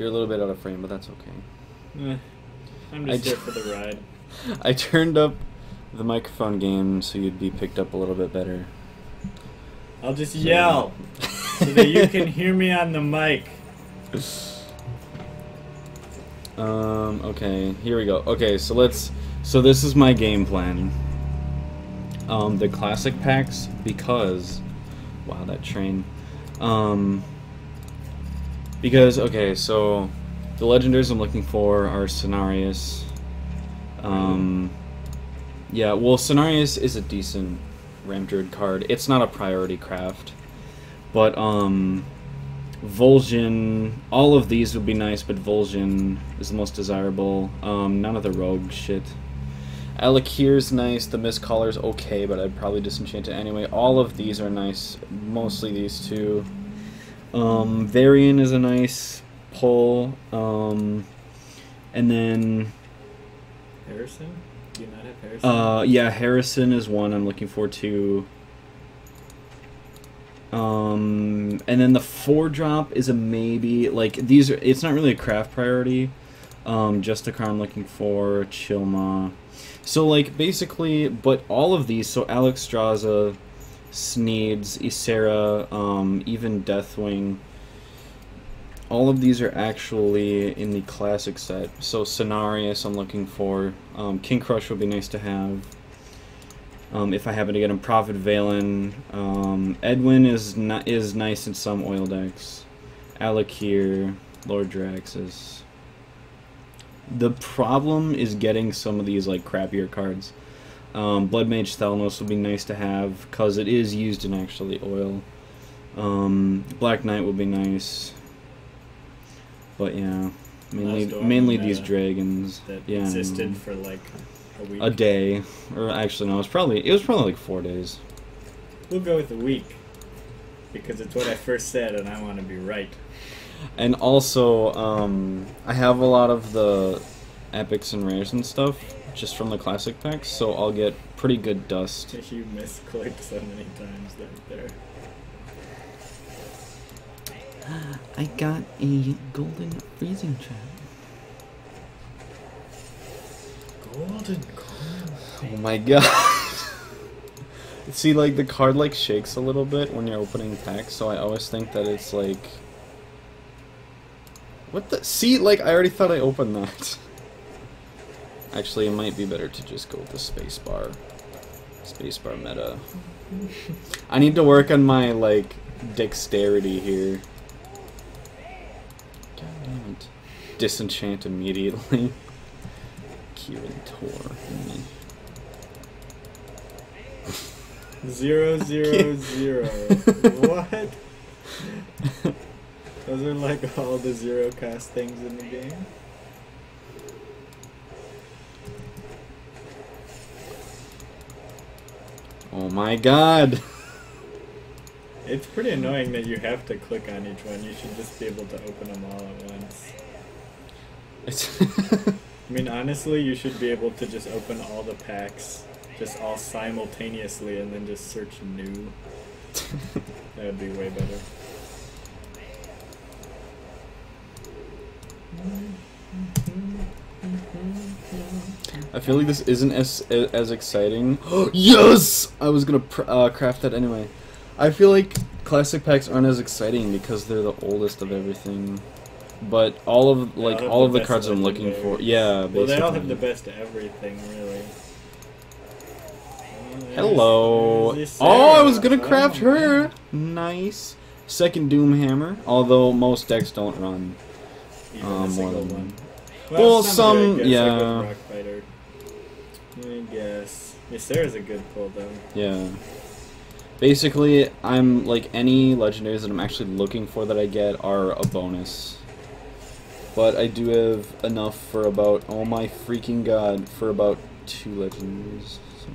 You're a little bit out of frame, but that's okay. I'm just here for the ride. I turned up the microphone gain so you'd be picked up a little bit better. I'll just yell so that you can hear me on the mic. Okay, here we go. Okay, so this is my game plan. The classic packs, because, wow, that train. Because, okay, so the legendaries I'm looking for are Cenarius. Yeah, well, Cenarius is a decent Ram Druid card. It's not a priority craft. But, Vol'jin, all of these would be nice, but Vol'jin is the most desirable. None of the rogue shit. Alakir's nice, the Mist Caller's okay, but I'd probably disenchant it anyway. All of these are nice, mostly these two. Varian is a nice pull, and then... Harrison? Do you not have Harrison? Yeah, Harrison is one I'm looking for too. And then the 4-drop is a maybe. Like, these are, it's not really a craft priority. Just a card I'm looking for, Chilma. So, like, basically, but all of these, so Alexstrasza, Sneeds, Ysera, even Deathwing, all of these are actually in the classic set. So Cenarius I'm looking for. King Crush would be nice to have. If I happen to get him. Prophet Valen. Edwin is nice in some oil decks. Alakir, Lord Draxus. The problem is getting some of these like crappier cards. Blood Mage Thalnos would be nice to have because it is used in actually oil. Black Knight would be nice. But yeah, mainly these dragons. That yeah, existed for like a week. A day, or actually no, it was probably like 4 days. We'll go with a week because it's what I first said, and I want to be right. And also, I have a lot of the epics and rares and stuff just from the classic packs, so I'll get pretty good dust. You misclicked so many times there. I got a golden freezing trap. Golden coin. Oh my god. See, like, the card, like, shakes a little bit when you're opening packs, so I always think that it's, like... What the... See, like, I already thought I opened that. Actually, it might be better to just go with the spacebar. Spacebar meta. I need to work on my, like, dexterity here. God damn it. Disenchant immediately. Kieran Tor. 0, 0, 0. What? Those are like all the 0 cost things in the game. Oh my god! It's pretty annoying that you have to click on each one. You should just be able to open them all at once. It's I mean, honestly, you should be able to just open all the packs, just all simultaneously, and then just search new. That would be way better. I feel like this isn't as exciting. Yes! I was gonna craft that anyway. I feel like classic packs aren't as exciting because they're the oldest of everything. But all of the cards I'm looking for, yeah. Well, they all have the best of everything, really. Hello. Oh, I was gonna craft her. Nice. Second Doomhammer. Although most decks don't run more than one. Well, some yeah. Rock Fighter. I guess. Ysera's a good pull though. Yeah. Basically, I'm like any legendaries that I'm actually looking for that I get are a bonus. But I do have enough for about, oh my freaking god, for about 2 legendaries. So.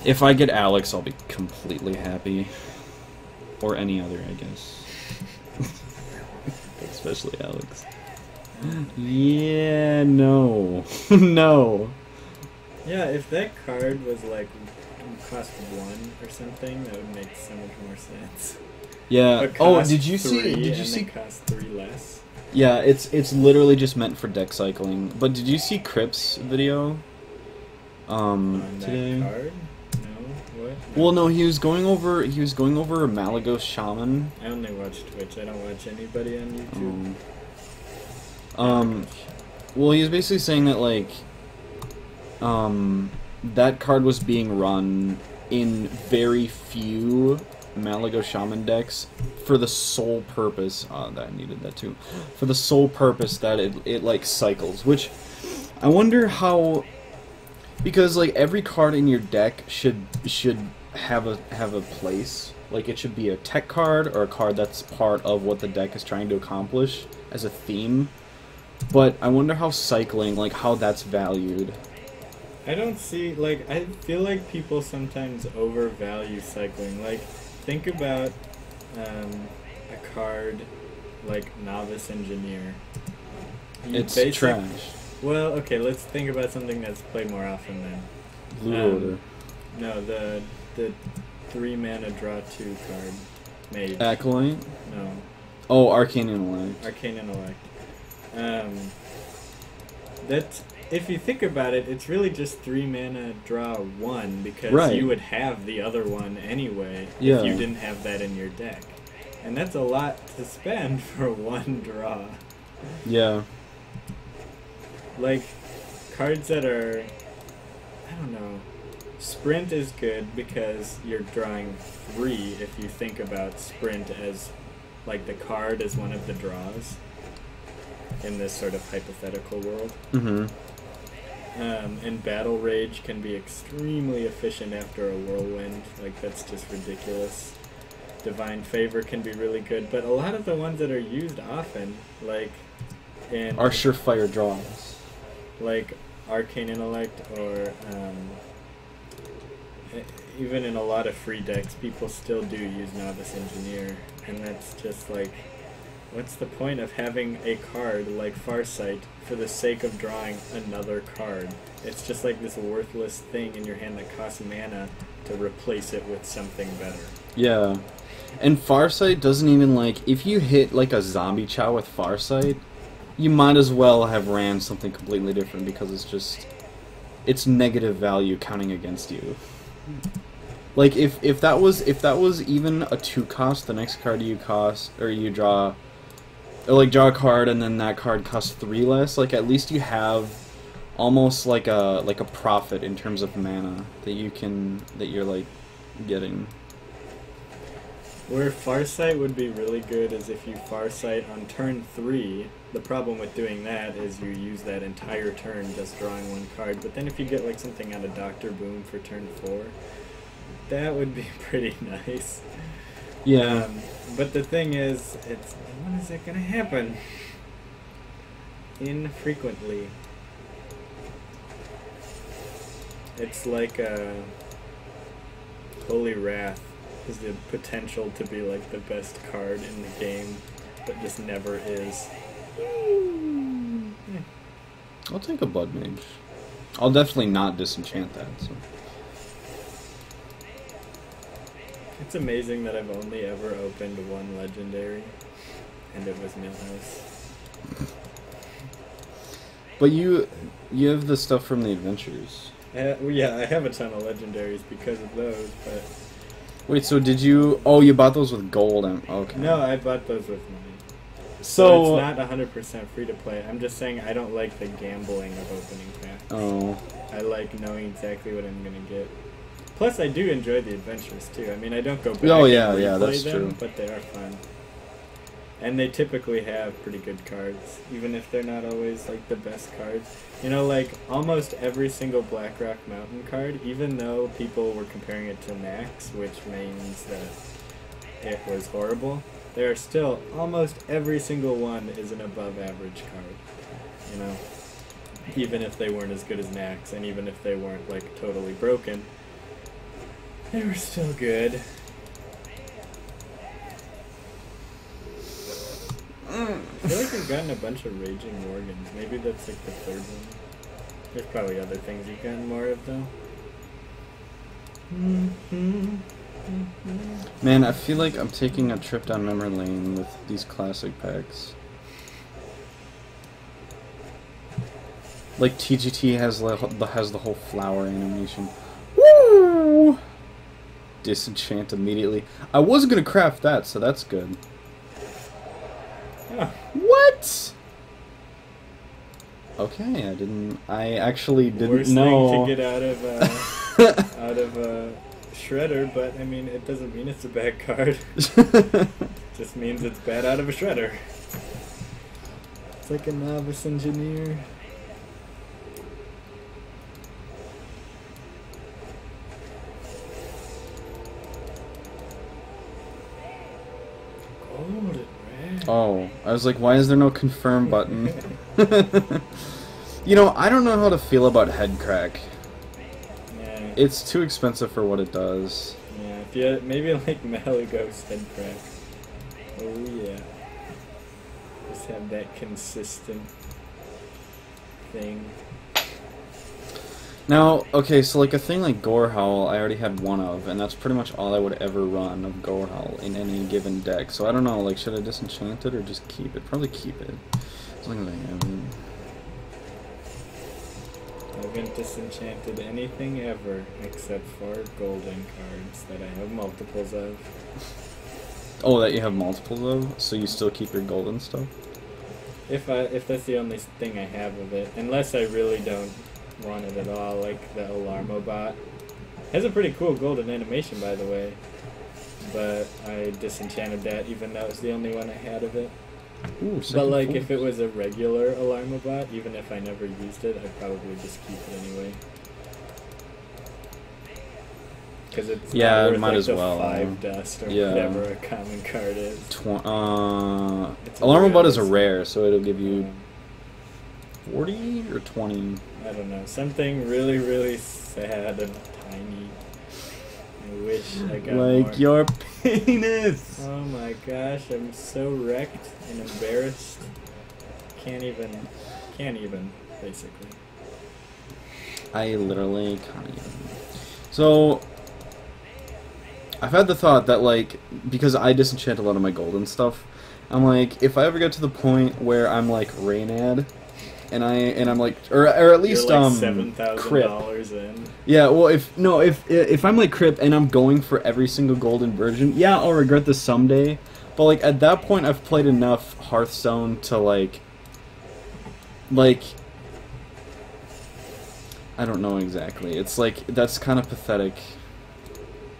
If I get Alex, I'll be completely happy. Or any other, I guess. Especially Alex. Yeah, no. No. Yeah, if that card was like cost 1 or something, that would make so much more sense. Yeah. But Oh, cost did you see? three Did you and see? they cost 3 less. Yeah, it's literally just meant for deck cycling. But did you see Crip's video? On Today. that card? No. What? No. Well, no, he was going over Malagos Shaman. I only watch Twitch. I don't watch anybody on YouTube. Well, he was basically saying that like, that card was being run in very few Malagos Shaman decks for the sole purpose. That I needed that too. For the sole purpose that it like cycles, which I wonder how. Because like every card in your deck should have a place. Like it should be a tech card or a card that's part of what the deck is trying to accomplish as a theme. But I wonder how cycling, like how that's valued. I don't see, like, I feel like people sometimes overvalue cycling. Like, think about a card like Novice Engineer. It's trash. Well, okay, let's think about something that's played more often then. Blue Order. No, the 3 mana draw 2 card. Mage. Acolyte? No. Oh, Arcane Intellect. Arcane Intellect. That, if you think about it, it's really just 3 mana draw 1 because you would have the other one anyway if you didn't have that in your deck. And that's a lot to spend for 1 draw. Yeah. Like, cards that are, I don't know, Sprint is good because you're drawing 3 if you think about Sprint as, like, the card as one of the draws in this sort of hypothetical world. Mm-hmm. And Battle Rage can be extremely efficient after a Whirlwind. Like, that's just ridiculous. Divine Favor can be really good, but a lot of the ones that are used often, like in... Are surefire draws. Like Arcane Intellect, or even in a lot of free decks, people still do use Novice Engineer, and that's just like, what's the point of having a card like Farsight for the sake of drawing another card? It's just like this worthless thing in your hand that costs mana to replace it with something better. Yeah. And Farsight doesn't even, like, if you hit like a zombie chow with Farsight, you might as well have ran something completely different because it's just, it's negative value counting against you. Like if that was even a 2 cost, the next card you cost, or you draw, or like draw a card and then that card costs 3 less, like at least you have almost like a profit in terms of mana that you're like getting. Where Farsight would be really good is if you Farsight on turn 3. The problem with doing that is you use that entire turn just drawing 1 card, but then if you get like something out of Dr. Boom for turn 4, that would be pretty nice. Yeah. But the thing is, it's, when is that gonna happen? Infrequently. It's like Holy Wrath has the potential to be like the best card in the game, but just never is. I'll take a Blood Mage. I'll definitely not disenchant that. So. It's amazing that I've only ever opened 1 legendary, and it was Millhouse. But you have the stuff from the adventures. Yeah, I have a ton of legendaries because of those, but... Wait, so did you... Oh, you bought those with gold and... Okay. No, I bought those with money. So it's not 100% free to play. I'm just saying I don't like the gambling of opening packs. Oh. I like knowing exactly what I'm gonna get. Plus, I do enjoy the adventures too. I mean, I don't go back and replay that's them, true. but they are fun. And they typically have pretty good cards, even if they're not always like the best cards. You know, like almost every single Blackrock Mountain card, even though people were comparing it to Nax, which means that it was horrible, there are still almost every single one is an above average card. You know, even if they weren't as good as Nax, and even if they weren't like totally broken, they were still good. I feel like I've gotten a bunch of Raging Morgans. Maybe that's like the 3rd one. There's probably other things you've gotten more of though. Man, I feel like I'm taking a trip down memory lane with these classic packs. Like TGT has the whole flower animation. Woo! Disenchant immediately. I was gonna craft that, so that's good. Huh. What? Okay, I actually didn't Worst know. thing to get out of Shredder, but I mean, it doesn't mean it's a bad card. Just means it's bad out of a Shredder. It's like a novice engineer. Golden red. Oh, I was like, why is there no confirm button? You know, I don't know how to feel about head crack. Yeah. It's too expensive for what it does. Yeah, if you maybe like Malagos head crack. Oh yeah. Just have that consistent thing. Now, okay, so like a thing like Gorehowl, I already had one of, and that's pretty much all I would ever run of Gorehowl in any given deck. So I don't know, like, should I disenchant it or just keep it? Probably keep it. As long as I have it. I haven't disenchanted anything ever except for golden cards that I have multiples of. Oh, that you have multiples of? So you still keep your golden stuff? If that's the only thing I have of it, unless I really don't want it at all, like the Alarmobot. Has a pretty cool golden animation, by the way, but I disenchanted that even though it was the only one I had of it. Ooh, But like, if it was a regular Alarmobot, even if I never used it, I'd probably just keep it anyway. Because it's not worth might like as the well. 5 dust or Yeah. whatever a common card is. It's a Alarmobot is a rare, rare, so it'll give you um, 40 or 20. I don't know, something really, really sad and tiny. I wish I got more. Like your penis! Oh my gosh, I'm so wrecked and embarrassed. Can't even, basically. I literally can't even. So, I've had the thought that, like, because I disenchant a lot of my golden stuff, I'm like, if I ever get to the point where I'm like Raynad, and I'm like, or at least You're like $7,000 in. Yeah, well, if I'm like Crip and I'm going for every single golden version, yeah, I'll regret this someday. But like at that point, I've played enough Hearthstone to like I don't know exactly. It's like that's kind of pathetic.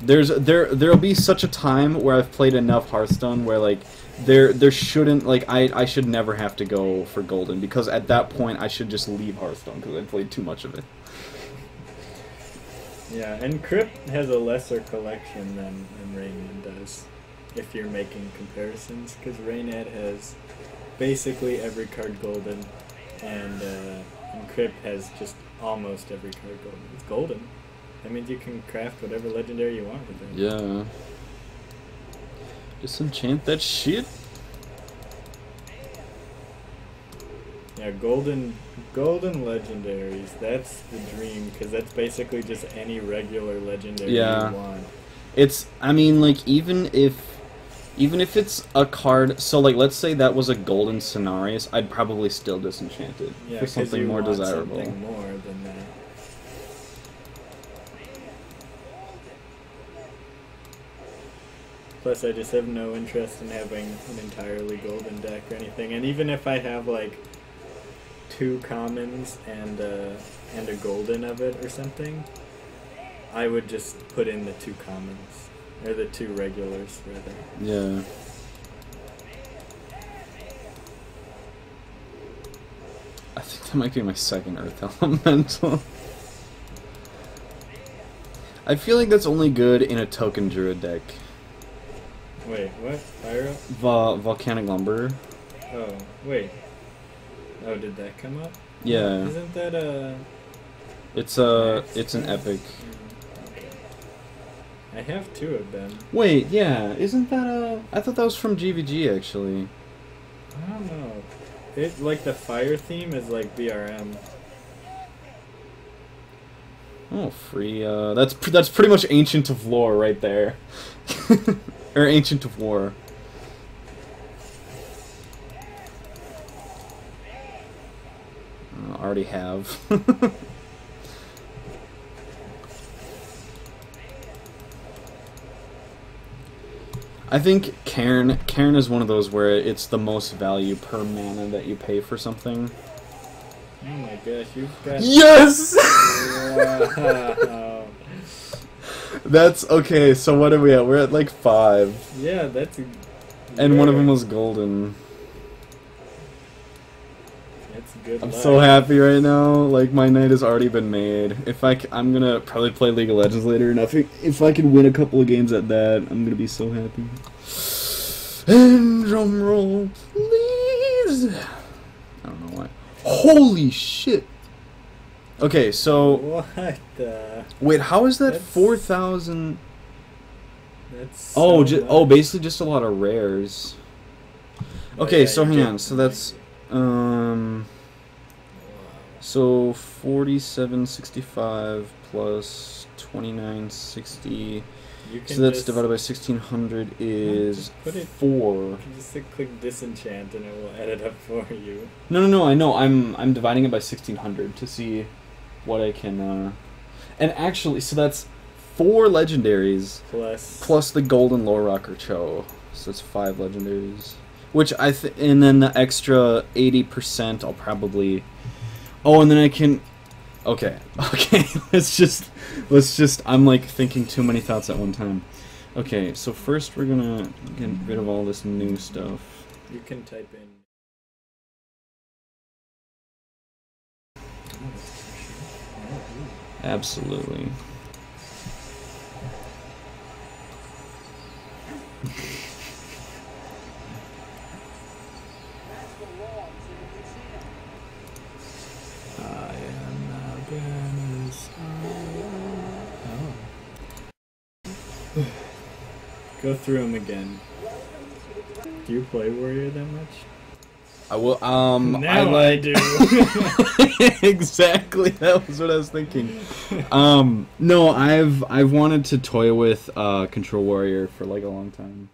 There'll be such a time where I've played enough Hearthstone where like there shouldn't, like, I should never have to go for golden, because at that point I should just leave Hearthstone because I played too much of it. Yeah, and Crypt has a lesser collection than Raynad does, if you're making comparisons, because Raynad has basically every card golden, and Crypt has just almost every card golden. It's golden. That means you can craft whatever legendary you want with it. Yeah. Disenchant that shit. Yeah, golden legendaries. That's the dream, because that's basically just any regular legendary you want. It's, I mean, like, even if it's a card, so like let's say that was a golden Cenarius, I'd probably still disenchant it for something more desirable. Something more than that. Plus, I just have no interest in having an entirely golden deck or anything. And even if I have like 2 commons and a golden of it or something, I would just put in the 2 commons, or the 2 regulars rather. Yeah. I think that might be my second Earth Elemental. I feel like that's only good in a token Druid deck. Wait, what? Fire up? Volcanic Lumber. Oh, wait. Oh, did that come up? Yeah. Isn't that a... It's an epic. Okay. I have 2 of them. Wait, yeah, isn't that a... I thought that was from GVG, actually. I don't know. It, like, the fire theme is like BRM. Oh, free. That's pretty much Ancient of Lore right there, or Ancient of War. Already have. I think Cairn is one of those where it's the most value per mana that you pay for something. Oh my gosh, you've got... Yes! Wow. That's okay, so what are we at? We're at like 5. Yeah, that's... And one of them was golden. That's good I'm luck. so happy right now. Like, my night has already been made. I'm gonna probably play League of Legends later, and if I can win a couple of games at that, I'm gonna be so happy. And drum roll, please. I don't know why. Holy shit! Okay, so... What the... Wait, how is that That's... 4,000... That's so oh, basically just a lot of rares. Okay, yeah, so hang on. So that's... So 4765 plus 2960. So that's divided by 1600 is 4. You can just click disenchant and it will add it up for you. No, I know. I'm dividing it by 1600 to see what I can. And actually, so that's 4 legendaries plus the golden lore rocker Cho. So it's 5 legendaries. Which and then the extra 80% I'll probably... Oh, and then I can... Okay, let's just... I'm like thinking too many thoughts at one time. Okay, so first we're gonna get rid of all this new stuff. You can type in... Absolutely. Go through them again. Do you play Warrior that much? I will. Now I do. Exactly. That was what I was thinking. No, I've wanted to toy with Control Warrior for like a long time.